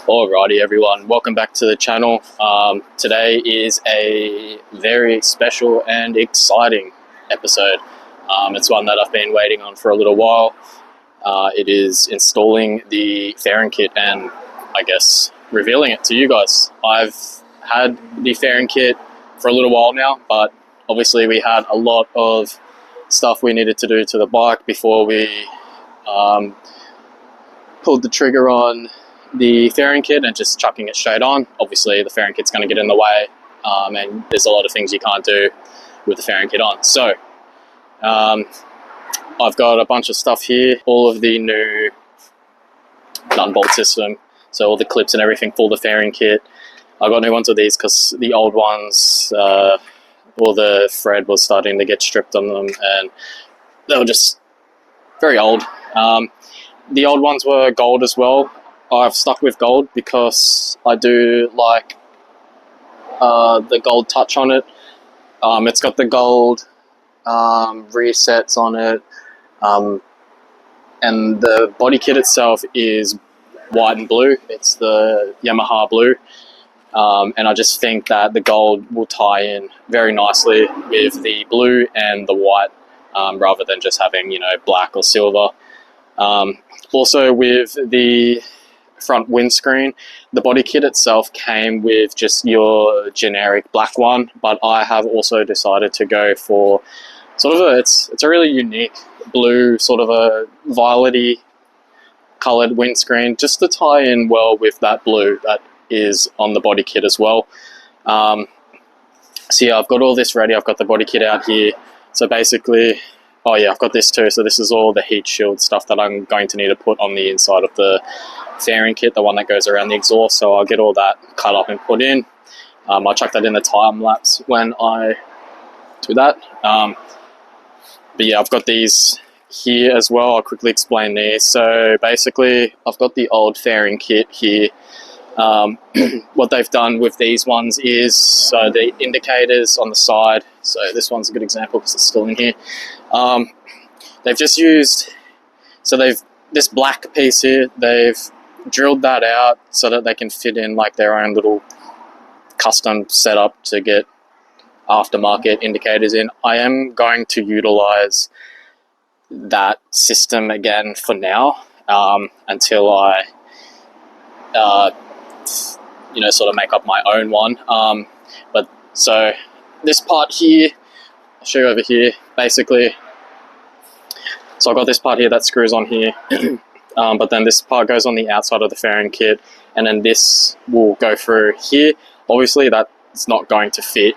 Alrighty everyone, welcome back to the channel. Today is a very special and exciting episode. It's one that I've been waiting on for a little while. It is installing the fairing kit and I guess revealing it to you guys. I've had the fairing kit for a little while now, but obviously we had a lot of stuff we needed to do to the bike before we pulled the trigger on the fairing kit and just chucking it straight on. Obviously the fairing kit's going to get in the way, and there's a lot of things you can't do with the fairing kit on. So I've got a bunch of stuff here, all of the new nut and bolt system, so all the clips and everything for the fairing kit. I got new ones of these because the old ones, all the thread was starting to get stripped on them and they were just very old. The old ones were gold as well. I've stuck with gold because I do like the gold touch on it. It's got the gold resets on it, and the body kit itself is white and blue. It's the Yamaha blue, and I just think that the gold will tie in very nicely with the blue and the white, rather than just having, black or silver. Also with the front windscreen, the body kit itself came with just your generic black one, but I have also decided to go for sort of it's a really unique blue, sort of a violety colored windscreen, just to tie in well with that blue that is on the body kit as well. So yeah, I've got all this ready. I've got the body kit out here. So basically, oh yeah, I've got this too. So this is all the heat shield stuff that I'm going to need to put on the inside of the fairing kit, the one that goes around the exhaust. So I'll get all that cut up and put in. I'll chuck that in the time lapse when I do that. But yeah, I've got these here as well. I'll quickly explain these. So basically, I've got the old fairing kit here. What they've done with these ones is, so the indicators on the side, so this one's a good example because it's still in here. They've just used, so this black piece here, they've drilled that out so that they can fit in like their own little custom setup to get aftermarket indicators in. I am going to utilize that system again for now, until I sort of make up my own one. But so this part here, I'll show you over here, basically. So I've got this part here that screws on here, but then this part goes on the outside of the fairing kit, and then this will go through here. Obviously that's not going to fit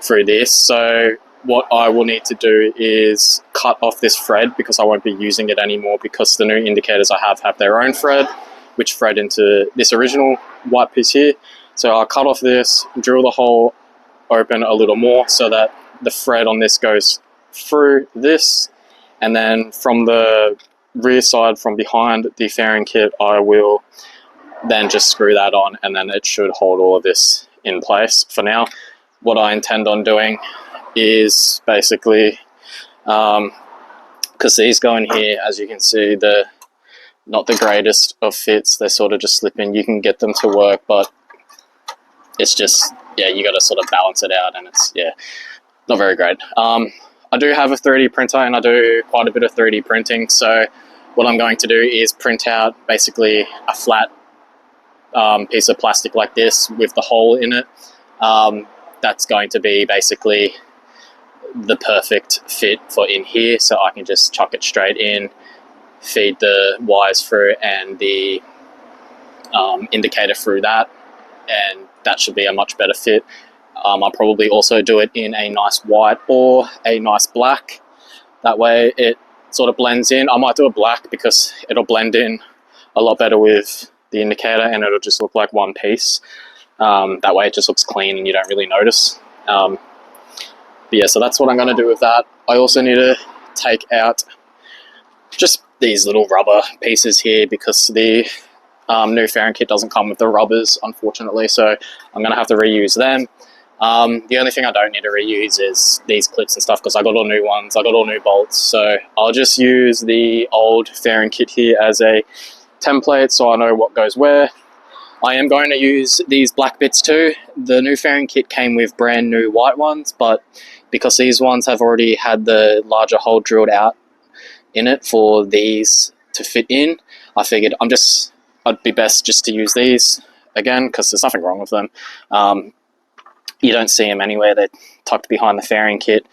through this, so what I will need to do is cut off this thread because I won't be using it anymore, because the new indicators I have their own thread, which thread into this original white piece here. So I'll cut off this, drill the hole open a little more so that the thread on this goes through this, and then from the rear side, from behind the fairing kit, I will then just screw that on, and then it should hold all of this in place. For now, what I intend on doing is basically, because these go in here, as you can see, they're not the greatest of fits. They sort of just slip in. You can get them to work, but it's just, yeah, you got to sort of balance it out, and it's, yeah, not very great. I do have a 3D printer, and I do quite a bit of 3D printing. So what I'm going to do is print out basically a flat piece of plastic like this with the hole in it. That's going to be basically the perfect fit for in here. So I can just chuck it straight in, feed the wires through and the indicator through that, and that should be a much better fit. I'll probably also do it in a nice white or a nice black. That way it sort of blends in. I might do a black because it'll blend in a lot better with the indicator, and it'll just look like one piece. That way it just looks clean and you don't really notice. But yeah, so that's what I'm going to do with that. I also need to take out just these little rubber pieces here because the new fairing kit doesn't come with the rubbers, unfortunately, so I'm going to have to reuse them. The only thing I don't need to reuse is these clips and stuff because I got all new ones, I got all new bolts, so I'll just use the old fairing kit here as a template so I know what goes where. I am going to use these black bits too. The new fairing kit came with brand new white ones, but because these ones have already had the larger hole drilled out in it for these to fit in, I figured I'd be best just to use these again, because there's nothing wrong with them. You don't see them anywhere. They're tucked behind the fairing kit,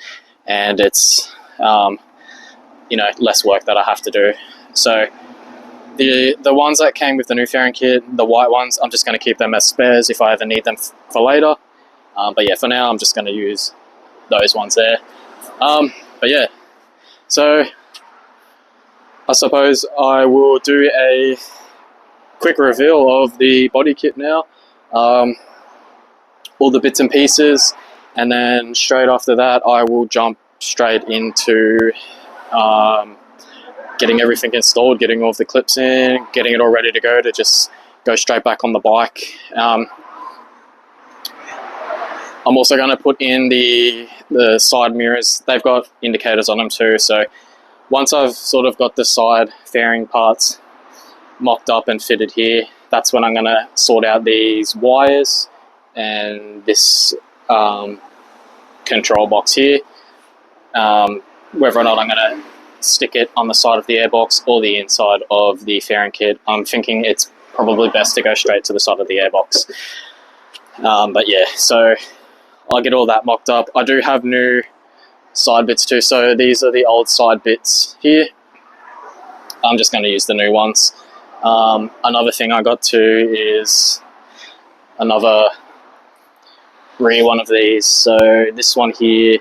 and it's less work that I have to do. So the ones that came with the new fairing kit, the white ones, I'm just going to keep them as spares if I ever need them for later. But yeah, for now I'm just going to use those ones there. But yeah, so I suppose I will do a quick reveal of the body kit now. All the bits and pieces, and then straight after that I will jump straight into getting everything installed, getting all of the clips in, getting it all ready to just go straight back on the bike. I'm also going to put in the side mirrors. They've got indicators on them too, so once I've sort of got the side fairing parts mocked up and fitted here, that's when I'm going to sort out these wires and this control box here, whether or not I'm going to stick it on the side of the airbox or the inside of the fairing kit. I'm thinking it's probably best to go straight to the side of the airbox. But yeah, so I'll get all that mocked up. I do have new side bits too, so these are the old side bits here. I'm just going to use the new ones. Another thing I got too is another rear one of these. So this one here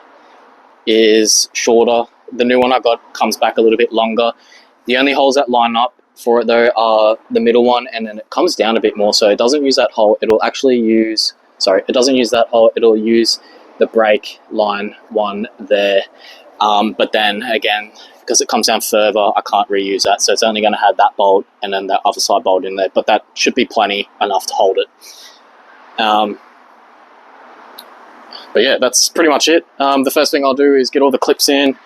is shorter. The new one I got comes back a little bit longer. The only holes that line up for it though are the middle one, and then it comes down a bit more, so it doesn't use that hole. It doesn't use that hole. It'll use the brake line one there. But then again, because it comes down further, I can't reuse that, so it's only going to have that bolt and then that other side bolt in there, but that should be plenty enough to hold it. But yeah, that's pretty much it. The first thing I'll do is get all the clips in,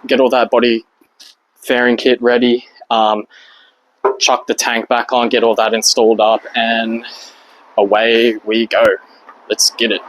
get all that body fairing kit ready, chuck the tank back on, get all that installed up, and away we go. Let's get it.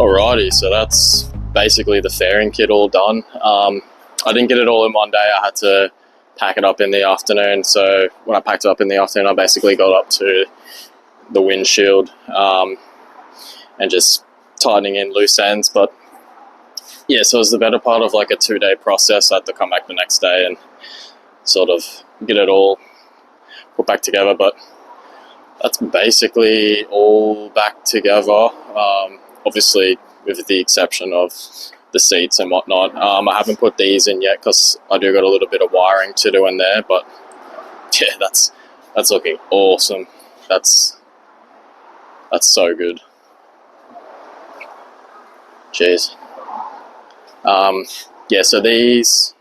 Alrighty, so that's basically the fairing kit all done. I didn't get it all in one day. I had to pack it up in the afternoon. So when I packed it up in the afternoon, I basically got up to the windshield and just tightening in loose ends. But yeah, so it was the better part of like a 2-day process. I had to come back the next day and sort of get it all put back together. But that's basically all back together. Obviously, with the exception of the seats and whatnot. I haven't put these in yet because I do got a little bit of wiring to do in there. But yeah, that's looking awesome. That's so good. Jeez. Yeah, so these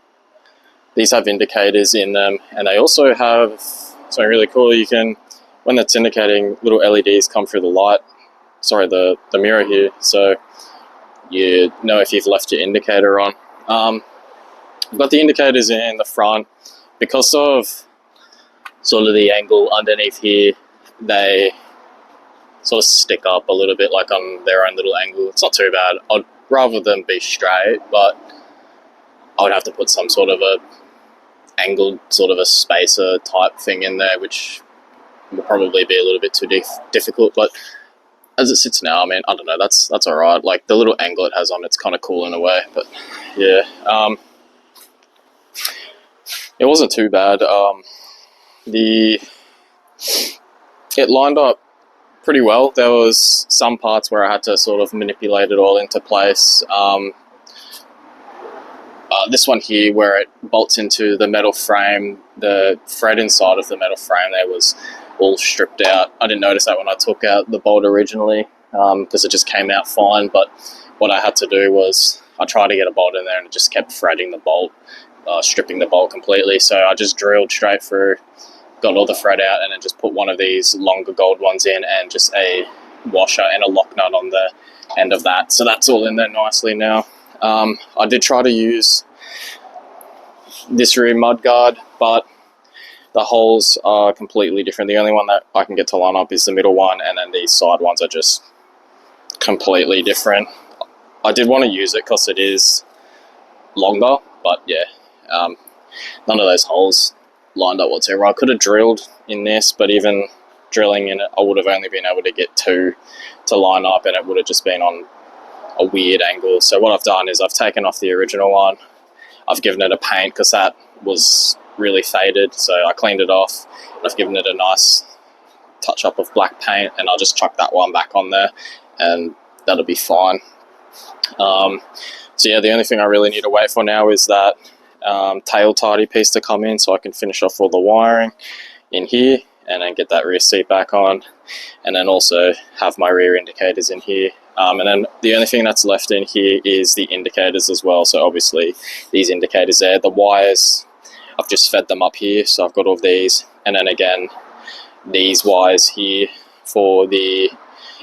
have indicators in them, and they also have something really cool. You can, when that's indicating, little LEDs come through the light. Sorry, the mirror here. So you know if you've left your indicator on. I've got the indicators in the front because of sort of the angle underneath here. They sort of stick up a little bit, like on their own little angle. It's not too bad. I'd rather them be straight, but I would have to put some sort of a angled sort of a spacer type thing in there, which will probably be a little bit too difficult. But as it sits now, I mean, I don't know, that's all right. Like the little angle it has on it's kind of cool in a way. But yeah, it wasn't too bad. It lined up pretty well. There was some parts where I had to sort of manipulate it all into place. This one here, where it bolts into the metal frame, the thread inside of the metal frame there was all stripped out. I didn't notice that when I took out the bolt originally because it just came out fine. But what I had to do was I tried to get a bolt in there and it just kept threading the bolt, stripping the bolt completely. So I just drilled straight through, got all the thread out, and then just put one of these longer gold ones in and just a washer and a lock nut on the end of that. So that's all in there nicely now. I did try to use this rear mudguard, but the holes are completely different. The only one that I can get to line up is the middle one, and then these side ones are just completely different. I did want to use it because it is longer, but yeah, none of those holes lined up whatsoever. I could have drilled in this, but even drilling in it, I would have only been able to get 2 to line up, and it would have just been on a weird angle. So what I've done is I've taken off the original one. I've given it a paint because that was really faded, so I cleaned it off and I've given it a nice touch up of black paint, and I'll just chuck that one back on there and that'll be fine. So yeah, the only thing I really need to wait for now is that tail tidy piece to come in so I can finish off all the wiring in here and then get that rear seat back on, and then also have my rear indicators in here. And then the only thing that's left in here is the indicators as well. So obviously these indicators there, the wires, I've just fed them up here. So I've got all these, and then again, these wires here for the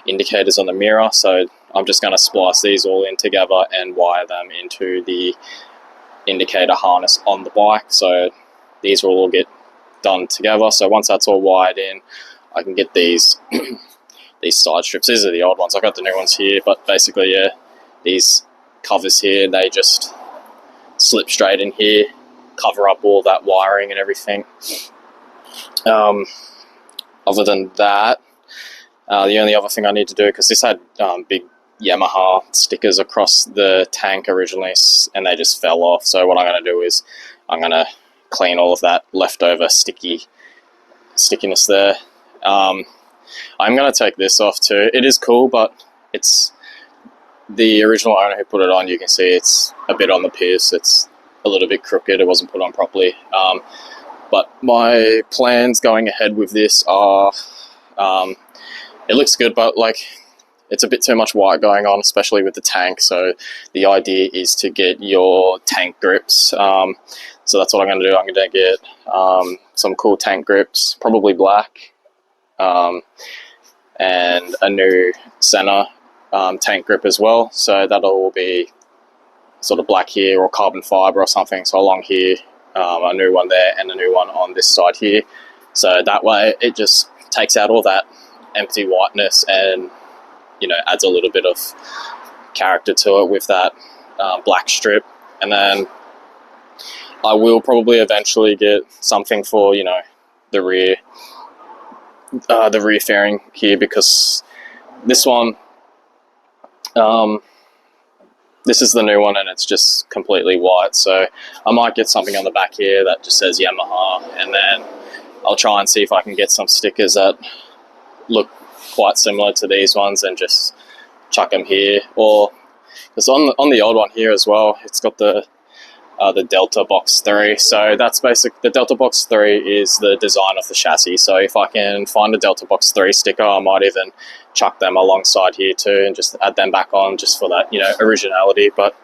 indicators on the mirror. So I'm just going to splice these all in together and wire them into the indicator harness on the bike. So these will all get done together. So once that's all wired in, I can get these these side strips. These are the old ones. I got the new ones here, but basically, yeah, these covers here, they just slip straight in here, cover up all that wiring and everything. Other than that, the only other thing I need to do, because this had big Yamaha stickers across the tank originally, and they just fell off. So what I'm going to do is I'm going to clean all of that leftover stickiness there. I'm going to take this off too. It is cool, but it's the original owner who put it on. You can see it's a bit on the pierce. It's a little bit crooked. It wasn't put on properly. But my plans going ahead with this are, it looks good, but like it's a bit too much white going on, especially with the tank. So the idea is to get your tank grips. So that's what I'm going to do. I'm going to get some cool tank grips, probably black, and a new center tank grip as well. So that'll all be sort of black here or carbon fiber or something. So along here, a new one there and a new one on this side here. So that way it just takes out all that empty whiteness and, you know, adds a little bit of character to it with that black strip. And then I will probably eventually get something for, you know, the rear fairing here, because this one, this is the new one and it's just completely white. So I might get something on the back here that just says Yamaha, and then I'll try and see if I can get some stickers that look quite similar to these ones and just chuck them here. Or because on the old one here as well, it's got the Delta Box 3. So that's the Delta Box 3 is the design of the chassis. So if I can find a Delta Box 3 sticker, I might even chuck them alongside here too and just add them back on just for that, you know, originality. But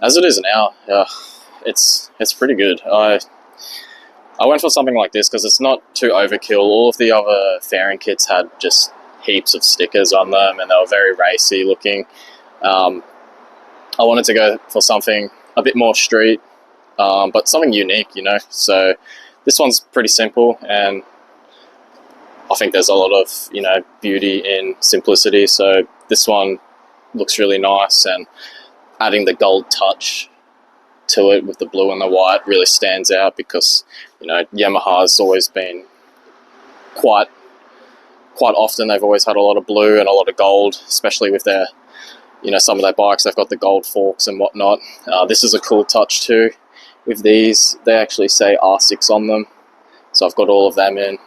as it is now, it's pretty good. I went for something like this because it's not too overkill. All of the other fairing kits had just heaps of stickers on them and they were very racy looking. I wanted to go for something a bit more street, but something unique, you know. So this one's pretty simple, and I think there's a lot of, you know, beauty in simplicity. So this one looks really nice, and adding the gold touch to it with the blue and the white really stands out, because, you know, Yamaha's always been quite often, they've always had a lot of blue and a lot of gold, especially with their, you know, some of their bikes, they've got the gold forks and whatnot. This is a cool touch too with these. They actually say R6 on them, so I've got all of them in.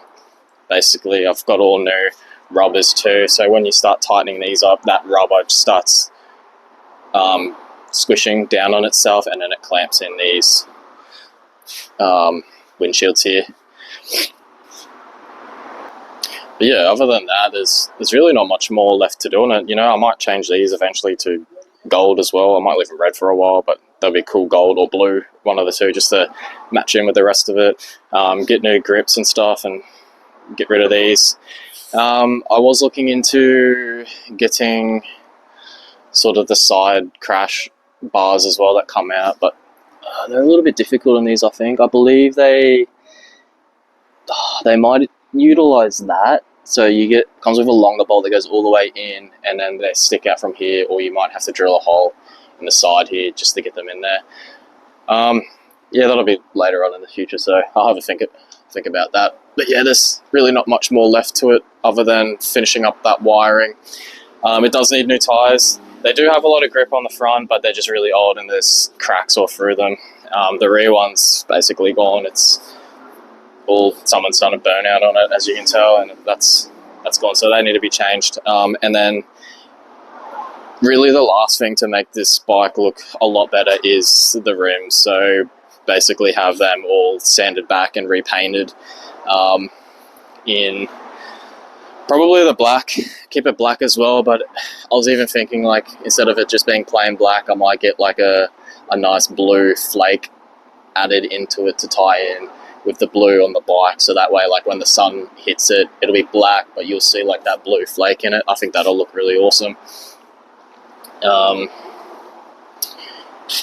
Basically, I've got all new rubbers too, so when you start tightening these up, that rubber just starts squishing down on itself, and then it clamps in these windshields here. But yeah, other than that, there's really not much more left to do on it. You know, I might change these eventually to gold as well. I might leave them red for a while, but they'll be cool gold or blue, one of the two, just to match in with the rest of it. Get new grips and stuff and get rid of these. I was looking into getting sort of the side crash bars as well that come out, but they're a little bit difficult on these, I think. I believe they might utilize that, so comes with a longer bolt that goes all the way in, and then they stick out from here, or you might have to drill a hole in the side here just to get them in there. Yeah, that'll be later on in the future, so I'll have a think about that. But yeah, there's really not much more left to it other than finishing up that wiring. It does need new tires. They do have a lot of grip on the front, but they're just really old and there's cracks all through them. The rear one's basically gone. Someone's done a burnout on it, as you can tell, and that's gone, so they need to be changed. And then really the last thing to make this bike look a lot better is the rims. So basically have them all sanded back and repainted in probably the black. Keep it black as well, but I was even thinking, like, instead of it just being plain black, I might get like a nice blue flake added into it to tie in with the blue on the bike, so that way, like, when the sun hits it, it'll be black, but you'll see like that blue flake in it. I think that'll look really awesome.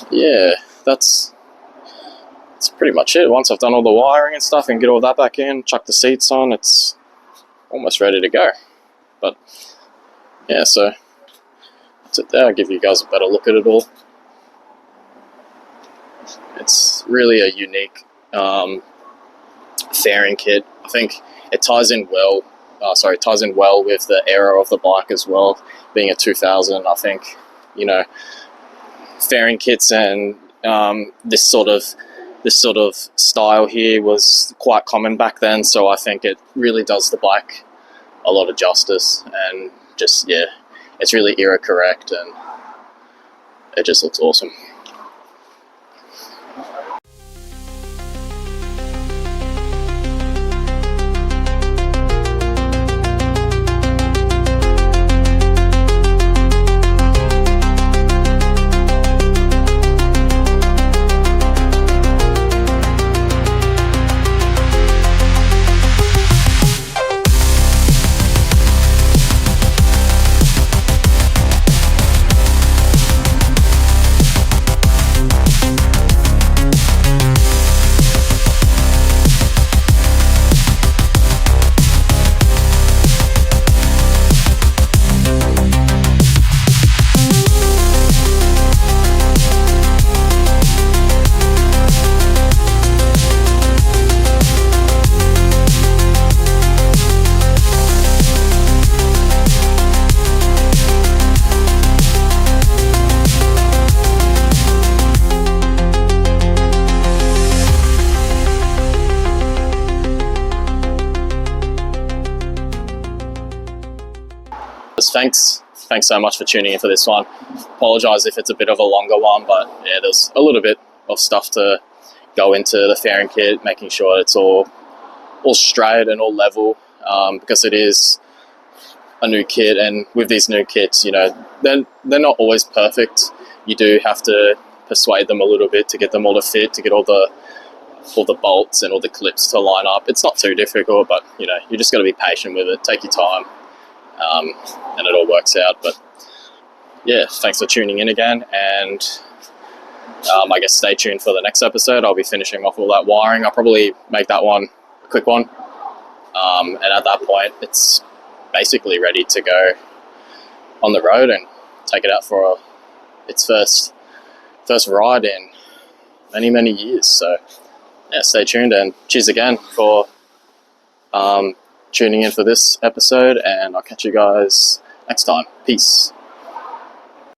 Yeah, that's pretty much it. Once I've done all the wiring and stuff and get all that back in, chuck the seats on, it's almost ready to go. But yeah, so that's it there. I'll give you guys a better look at it all. It's really a unique fairing kit. I think it ties in well with the era of the bike as well, being a 2000. I think, you know, fairing kits and this sort of style here was quite common back then, so I think it really does the bike a lot of justice, and just, yeah, it's really era correct and it just looks awesome. just thanks so much for tuning in for this one. Apologize if it's a bit of a longer one, but yeah, there's a little bit of stuff to go into the fairing kit, making sure it's all straight and all level, because it is a new kit, and with these new kits, you know, they're not always perfect. You do have to persuade them a little bit to get them all to fit, to get all the bolts and all the clips to line up. It's not too difficult, but you know, you just got to be patient with it, take your time, and it all works out. But yeah, thanks for tuning in again, and I guess stay tuned for the next episode. I'll be finishing off all that wiring. I'll probably make that one a quick one, and at that point it's basically ready to go on the road and take it out for its first ride in many years. So yeah, stay tuned, and cheers again for tuning in for this episode, and I'll catch you guys next time. Peace.